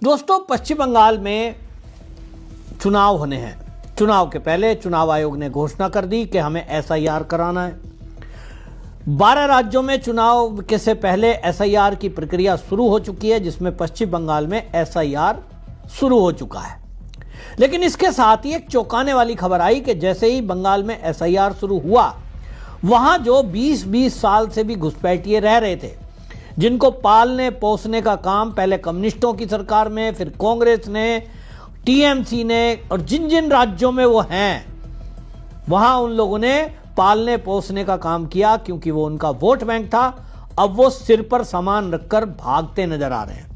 दोस्तों, पश्चिम बंगाल में चुनाव होने हैं। चुनाव के पहले चुनाव आयोग ने घोषणा कर दी कि हमें एसआईआर कराना है। 12 राज्यों में चुनाव के से पहले एसआईआर की प्रक्रिया शुरू हो चुकी है, जिसमें पश्चिम बंगाल में एसआईआर शुरू हो चुका है। लेकिन इसके साथ ही एक चौंकाने वाली खबर आई कि जैसे ही बंगाल में एसआईआर शुरू हुआ, वहां जो 20-20 साल से भी घुसपैठिए रह रहे थे, जिनको पालने पोसने का काम पहले कम्युनिस्टों की सरकार में, फिर कांग्रेस ने, टीएमसी ने, और जिन जिन राज्यों में वो हैं वहां उन लोगों ने पालने पोसने का काम किया, क्योंकि वो उनका वोट बैंक था। अब वो सिर पर सामान रखकर भागते नजर आ रहे हैं।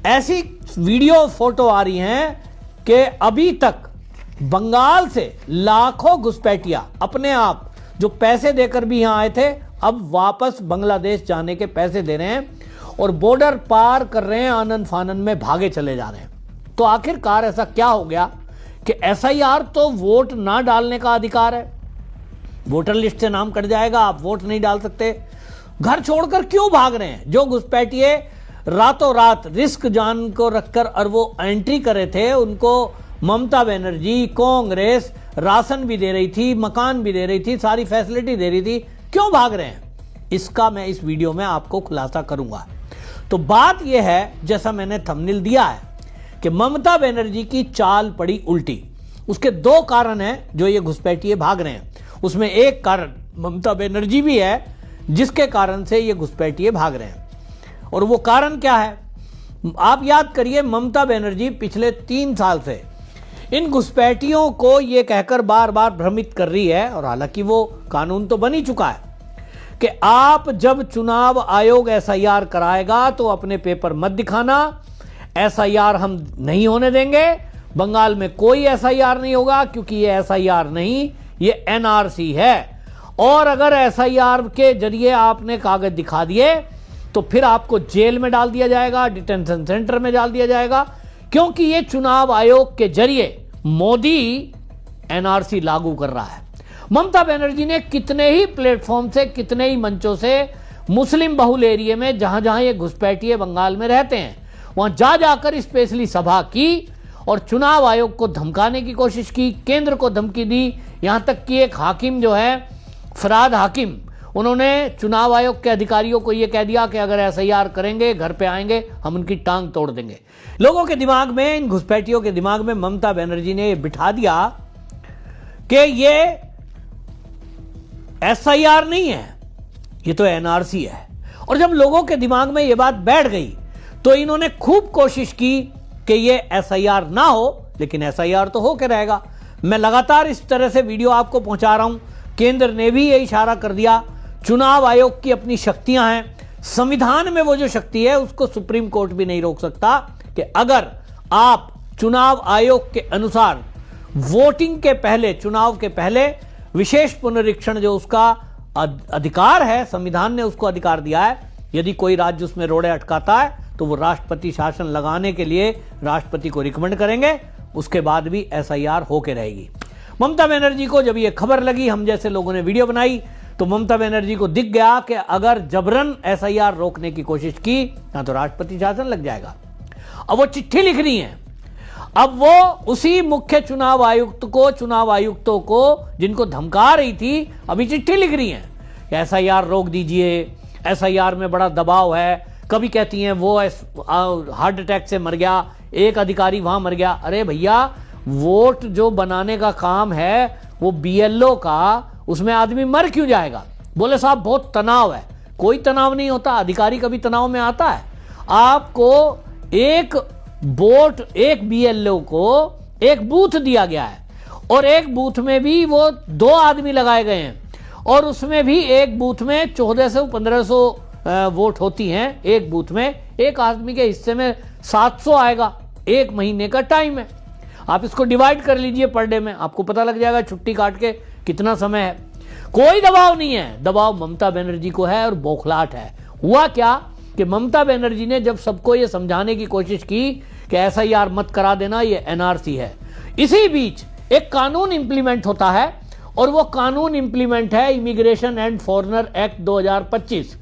ऐसी वीडियो फोटो आ रही हैं कि अभी तक बंगाल से लाखों घुसपैठिया अपने आप जो पैसे देकर भी यहां आए थे, अब वापस बांग्लादेश जाने के पैसे दे रहे हैं और बॉर्डर पार कर रहे हैं, आनन फानन में भागे चले जा रहे हैं। तो आखिरकार ऐसा क्या हो गया कि एसआईआर तो वोट ना डालने का अधिकार है, वोटर लिस्ट से नाम कट जाएगा, आप वोट नहीं डाल सकते। घर छोड़कर क्यों भाग रहे हैं? जो घुसपैठिए रातों रात रिस्क जान को रखकर और वो एंट्री करे थे, उनको ममता बनर्जी कांग्रेस राशन भी दे रही थी, मकान भी दे रही थी, सारी फैसिलिटी दे रही थी, क्यों भाग रहे हैं? इसका मैं इस वीडियो में आपको खुलासा करूंगा। तो बात यह है, जैसा मैंने थंबनेल दिया है, कि ममता बनर्जी की चाल पड़ी उल्टी। उसके दो कारण हैं जो ये घुसपैठिए भाग रहे हैं। उसमें एक कारण ममता बनर्जी भी है, जिसके कारण से ये घुसपैठिए भाग रहे हैं। और वो कारण क्या है? आप याद करिए, ममता बनर्जी पिछले 3 साल से इन घुसपैठियों को ये कहकर बार बार भ्रमित कर रही है, और हालांकि वो कानून तो बन ही चुका है, कि आप जब चुनाव आयोग एसआईआर कराएगा तो अपने पेपर मत दिखाना, एसआईआर हम नहीं होने देंगे, बंगाल में कोई एसआईआर नहीं होगा, क्योंकि ये एसआईआर नहीं, ये एनआरसी है। और अगर एसआईआर के जरिए आपने कागज दिखा दिए तो फिर आपको जेल में डाल दिया जाएगा, डिटेंशन सेंटर में डाल दिया जाएगा, क्योंकि ये चुनाव आयोग के जरिए मोदी एनआरसी लागू कर रहा है। ममता बनर्जी ने कितने ही प्लेटफॉर्म से, कितने ही मंचों से मुस्लिम बहुल एरिया में, जहां जहां ये घुसपैठिए बंगाल में रहते हैं, वहां जा जाकर स्पेशली सभा की और चुनाव आयोग को धमकाने की कोशिश की, केंद्र को धमकी दी। यहां तक कि एक हाकिम जो है, फराद हाकिम, उन्होंने चुनाव आयोग के अधिकारियों को यह कह दिया कि अगर एसआईआर करेंगे, घर पे आएंगे, हम उनकी टांग तोड़ देंगे। लोगों के दिमाग में, इन घुसपैठियों के दिमाग में ममता बनर्जी ने बिठा दिया कि ये एसआईआर नहीं है, ये तो एनआरसी है। और जब लोगों के दिमाग में ये बात बैठ गई तो इन्होंने खूब कोशिश की कि ये एसआईआर ना हो, लेकिन एसआईआर तो होके रहेगा। मैं लगातार इस तरह से वीडियो आपको पहुंचा रहा हूं। केंद्र ने भी ये इशारा कर दिया, चुनाव आयोग की अपनी शक्तियां हैं, संविधान में वो जो शक्ति है उसको सुप्रीम कोर्ट भी नहीं रोक सकता, कि अगर आप चुनाव आयोग के अनुसार वोटिंग के पहले, चुनाव के पहले विशेष पुनरीक्षण जो उसका अधिकार है, संविधान ने उसको अधिकार दिया है, यदि कोई राज्य उसमें रोड़े अटकाता है तो वो राष्ट्रपति शासन लगाने के लिए राष्ट्रपति को रिकमेंड करेंगे, उसके बाद भी एसआईआर होके रहेगी। ममता बनर्जी को जब ये खबर लगी, हम जैसे लोगों ने वीडियो बनाई, तो ममता बनर्जी को दिख गया कि अगर जबरन एसआईआर रोकने की कोशिश की ना तो राष्ट्रपति शासन लग जाएगा। अब वो चिट्ठी लिख रही है, अब वो उसी मुख्य चुनाव आयुक्त को, चुनाव आयुक्तों को जिनको धमका रही थी, अभी चिट्ठी लिख रही है कि एसआईआर रोक दीजिए, एसआईआर में बड़ा दबाव है। कभी कहती हैं वो हार्ट अटैक से मर गया, एक अधिकारी वहां मर गया। अरे भैया, वोट जो बनाने का काम है वो बीएलओ का, उसमें आदमी मर क्यों जाएगा? बोले साहब बहुत तनाव है। कोई तनाव नहीं होता, अधिकारी कभी तनाव में आता है? आपको एक वोट, एक बीएलओ को एक बूथ दिया गया है, और एक बूथ में भी वो 2 आदमी लगाए गए हैं, और उसमें भी एक बूथ में 1400-1500 वोट होती हैं। एक बूथ में एक आदमी के हिस्से में 700 आएगा। 1 महीने का टाइम है, आप इसको डिवाइड कर लीजिए पर डे में, आपको पता लग जाएगा छुट्टी काट के कितना समय है। कोई दबाव नहीं है, दबाव ममता बनर्जी को है और बौखलाहट है। हुआ क्या कि ममता बनर्जी ने जब सबको ये समझाने की कोशिश की कि एसआईआर मत करा देना, ये एनआरसी है, इसी बीच एक कानून इंप्लीमेंट होता है, और वो कानून इंप्लीमेंट है इमिग्रेशन एंड फॉरेनर एक्ट 2025।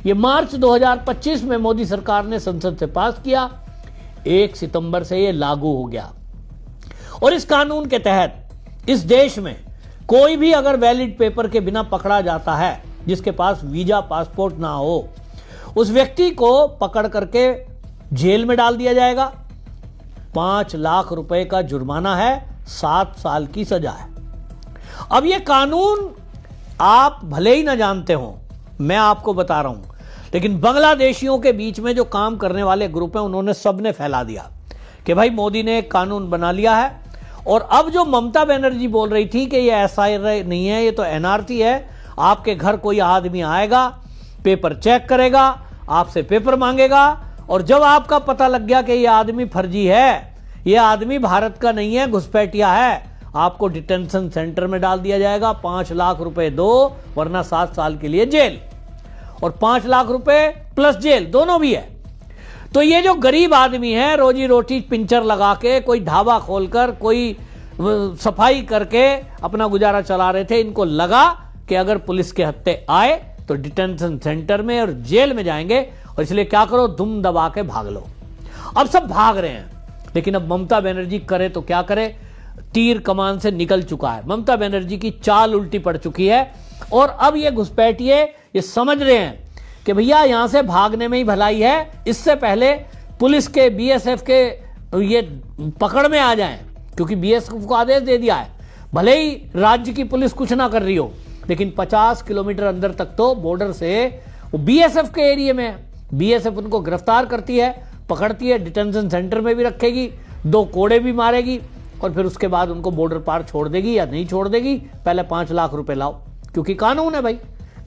ये मार्च 2025 में मोदी सरकार ने संसद से पास किया। 1 सितंबर से ये लागू हो गया। और इस कानून के तहत इस देश में कोई भी अगर वैलिड पेपर के बिना पकड़ा जाता है, जिसके पास वीजा पासपोर्ट ना हो, उस व्यक्ति को पकड़ करके जेल में डाल दिया जाएगा। 5 लाख रुपए का जुर्माना है, 7 साल की सजा है। अब ये कानून आप भले ही ना जानते हो, मैं आपको बता रहा हूं, लेकिन बांग्लादेशियों के बीच में जो काम करने वाले ग्रुप हैं, उन्होंने सबने फैला दिया कि भाई मोदी ने एक कानून बना लिया है। और अब जो ममता बनर्जी बोल रही थी कि ये एसआईआर नहीं है, ये तो एनआरसी है, आपके घर कोई आदमी आएगा, पेपर चेक करेगा, आपसे पेपर मांगेगा, और जब आपका पता लग गया कि ये आदमी फर्जी है, ये आदमी भारत का नहीं है, घुसपैठिया है, आपको डिटेंशन सेंटर में डाल दिया जाएगा। 5 लाख रुपए दो, वरना 7 साल के लिए जेल, और 5 लाख रुपए प्लस जेल दोनों भी है। तो ये जो गरीब आदमी है, रोजी रोटी पिंचर लगा के, कोई ढाबा खोलकर, कोई सफाई करके अपना गुजारा चला रहे थे, इनको लगा कि अगर पुलिस के हत्थे आए तो डिटेंशन सेंटर में और जेल में जाएंगे, और इसलिए क्या करो, दुम दबा के भाग लो। अब सब भाग रहे हैं, लेकिन अब ममता बनर्जी करे तो क्या करे, तीर कमान से निकल चुका है। ममता बनर्जी की चाल उल्टी पड़ चुकी है, और अब ये घुसपैठिए ये समझ रहे हैं कि भैया यहां से भागने में ही भलाई है, इससे पहले पुलिस के, बीएसएफ के ये पकड़ में आ जाएं, क्योंकि बीएसएफ को आदेश दे दिया है, भले ही राज्य की पुलिस कुछ ना कर रही हो, लेकिन 50 किलोमीटर अंदर तक तो बॉर्डर से वो बीएसएफ के एरिया में है। बीएसएफ उनको गिरफ्तार करती है, पकड़ती है, डिटेंशन सेंटर में भी रखेगी, 2 कोड़े भी मारेगी, और फिर उसके बाद उनको बॉर्डर पार छोड़ देगी या नहीं छोड़ देगी। पहले 5 लाख रुपए लाओ, क्योंकि कानून है भाई,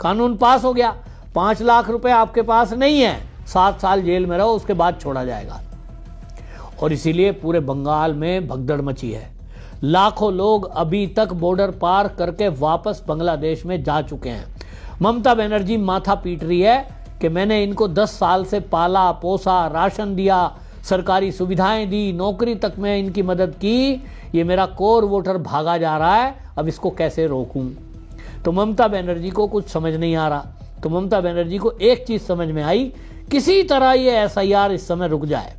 कानून पास हो गया। 5 लाख रुपए आपके पास नहीं है, 7 साल जेल में रहो, उसके बाद छोड़ा जाएगा। और इसीलिए पूरे बंगाल में भगदड़ मची है। लाखों लोग अभी तक बॉर्डर पार करके वापस बांग्लादेश में जा चुके हैं। ममता बनर्जी माथा पीट रही है कि मैंने इनको 10 साल से पाला पोसा, राशन दिया, सरकारी सुविधाएं दी, नौकरी तक में इनकी मदद की, ये मेरा कोर वोटर भागा जा रहा है, अब इसको कैसे रोकूं। तो ममता बनर्जी को कुछ समझ नहीं आ रहा। तो ममता बनर्जी को एक चीज समझ में आई, किसी तरह ये एसआईआर इस समय रुक जाए।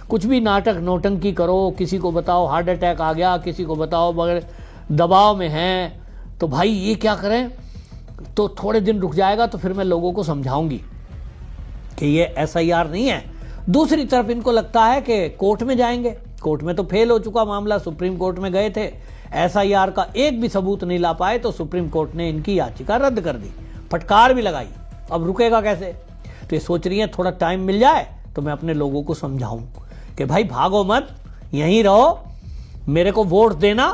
कुछ भी नाटक नौटंकी करो, किसी को बताओ हार्ट अटैक आ गया, किसी को बताओ बगैर दबाव में हैं, तो भाई ये क्या करें, तो थोड़े दिन रुक जाएगा, तो फिर मैं लोगों को समझाऊंगी कि ये एसआईआर नहीं है। दूसरी तरफ इनको लगता है कि कोर्ट में जाएंगे, कोर्ट में तो फेल हो चुका मामला, सुप्रीम कोर्ट में गए थे, एसआईआर का एक भी सबूत नहीं ला पाए, तो सुप्रीम कोर्ट ने इनकी याचिका रद्द कर दी, फटकार भी लगाई। अब रुकेगा कैसे। तो ये सोच रही है थोड़ा टाइम मिल जाए तो मैं अपने लोगों को समझाऊं कि भाई भागो मत, यहीं रहो, मेरे को वोट देना,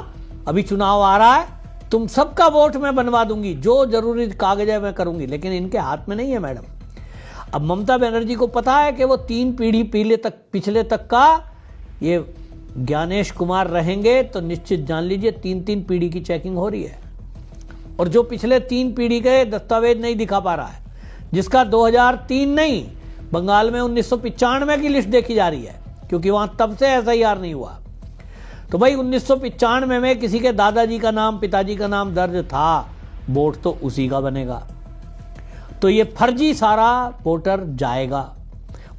अभी चुनाव आ रहा है, तुम सबका वोट मैं बनवा दूंगी, जो जरूरी कागज है मैं करूंगी, लेकिन इनके हाथ में नहीं है मैडम। अब ममता बनर्जी को पता है कि वो 3 पीढ़ी पिछले तक का ये ज्ञानेश कुमार रहेंगे, तो निश्चित जान लीजिए 3-3 पीढ़ी की चेकिंग हो रही है। और जो पिछले 3 पीढ़ी के दस्तावेज नहीं दिखा पा रहा है, जिसका 2003 नहीं, बंगाल में 1995 की लिस्ट देखी जा रही है, क्योंकि वहां तब से एसआईआर नहीं हुआ। तो भाई 1995 में किसी के दादाजी का नाम, पिताजी का नाम दर्ज था, वोट तो उसी का बनेगा। तो ये फर्जी सारा वोटर जाएगा,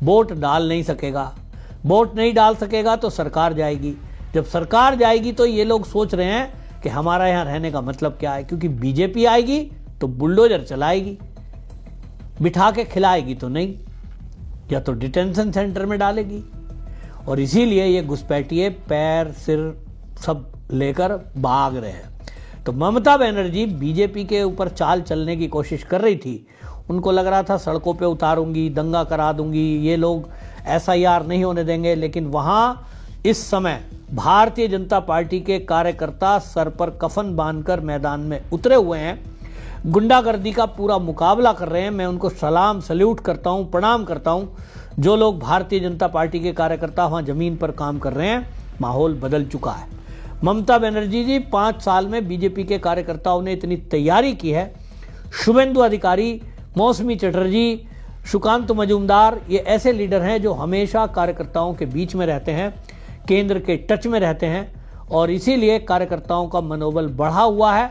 वोट डाल नहीं सकेगा। वोट नहीं डाल सकेगा तो सरकार जाएगी। जब सरकार जाएगी तो ये लोग सोच रहे हैं कि हमारा यहां रहने का मतलब क्या है, क्योंकि बीजेपी आएगी तो बुलडोजर चलाएगी, बिठा के खिलाएगी तो नहीं, या तो डिटेंशन सेंटर में डालेगी। और इसीलिए ये घुसपैठिए पैर सिर सब लेकर भाग रहे हैं। तो ममता बनर्जी बीजेपी के ऊपर चाल चलने की कोशिश कर रही थी। उनको लग रहा था सड़कों पे उतारूंगी, दंगा करा दूंगी, ये लोग एसआईआर नहीं होने देंगे। लेकिन वहां इस समय भारतीय जनता पार्टी के कार्यकर्ता सर पर कफन बांधकर मैदान में उतरे हुए हैं, गुंडागर्दी का पूरा मुकाबला कर रहे हैं। मैं उनको सलाम सल्यूट करता हूं, प्रणाम करता हूं। जो लोग भारतीय जनता पार्टी के कार्यकर्ता वहां जमीन पर काम कर रहे हैं, माहौल बदल चुका है। ममता बनर्जी जी 5 साल में बीजेपी के कार्यकर्ताओं ने इतनी तैयारी की है। शुभेंदु अधिकारी, मौसमी चटर्जी, सुकांत मजूमदार, ये ऐसे लीडर हैं जो हमेशा कार्यकर्ताओं के बीच में रहते हैं, केंद्र के टच में रहते हैं, और इसीलिए कार्यकर्ताओं का मनोबल बढ़ा हुआ है।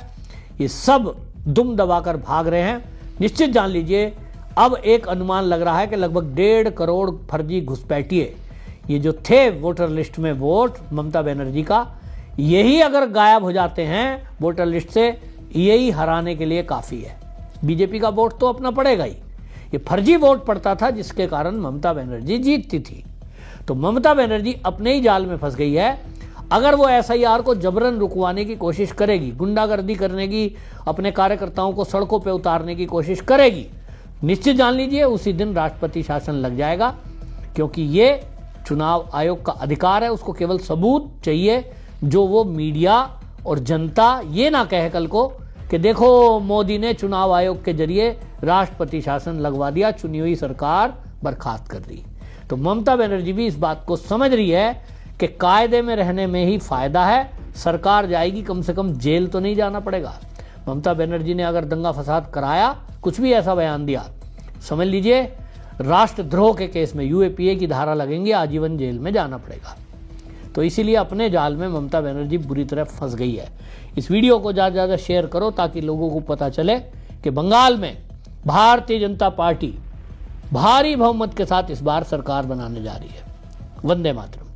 ये सब दुम दबाकर भाग रहे हैं। निश्चित जान लीजिए अब एक अनुमान लग रहा है कि लगभग 1.5 करोड़ फर्जी घुसपैठिए ये जो थे वोटर लिस्ट में वोट ममता बनर्जी का, यही अगर गायब हो जाते हैं वोटर लिस्ट से, यही हराने के लिए काफ़ी है। बीजेपी का वोट तो अपना पड़ेगा ही, ये फर्जी वोट पड़ता था जिसके कारण ममता बनर्जी जीतती थी। तो ममता बनर्जी अपने ही जाल में फंस गई है। अगर वो एसआईआर को जबरन रुकवाने की कोशिश करेगी, गुंडागर्दी करने की, अपने कार्यकर्ताओं को सड़कों पर उतारने की कोशिश करेगी, निश्चित जान लीजिए उसी दिन राष्ट्रपति शासन लग जाएगा, क्योंकि ये चुनाव आयोग का अधिकार है। उसको केवल सबूत चाहिए जो वो मीडिया और जनता ये ना कहे कल को कि देखो मोदी ने चुनाव आयोग के जरिए राष्ट्रपति शासन लगवा दिया, चुनी हुई सरकार बर्खास्त कर दी। तो ममता बनर्जी भी इस बात को समझ रही है कि कायदे में रहने में ही फायदा है, सरकार जाएगी, कम से कम जेल तो नहीं जाना पड़ेगा। ममता बनर्जी ने अगर दंगा फसाद कराया, कुछ भी ऐसा बयान दिया, समझ लीजिए राष्ट्रद्रोह के केस में यूएपीए की धारा लगेंगी, आजीवन जेल में जाना पड़ेगा। तो इसीलिए अपने जाल में ममता बनर्जी बुरी तरह फंस गई है। इस वीडियो को ज़्यादा से ज़्यादा शेयर करो ताकि लोगों को पता चले कि बंगाल में भारतीय जनता पार्टी भारी बहुमत के साथ इस बार सरकार बनाने जा रही है। वंदे मातरम।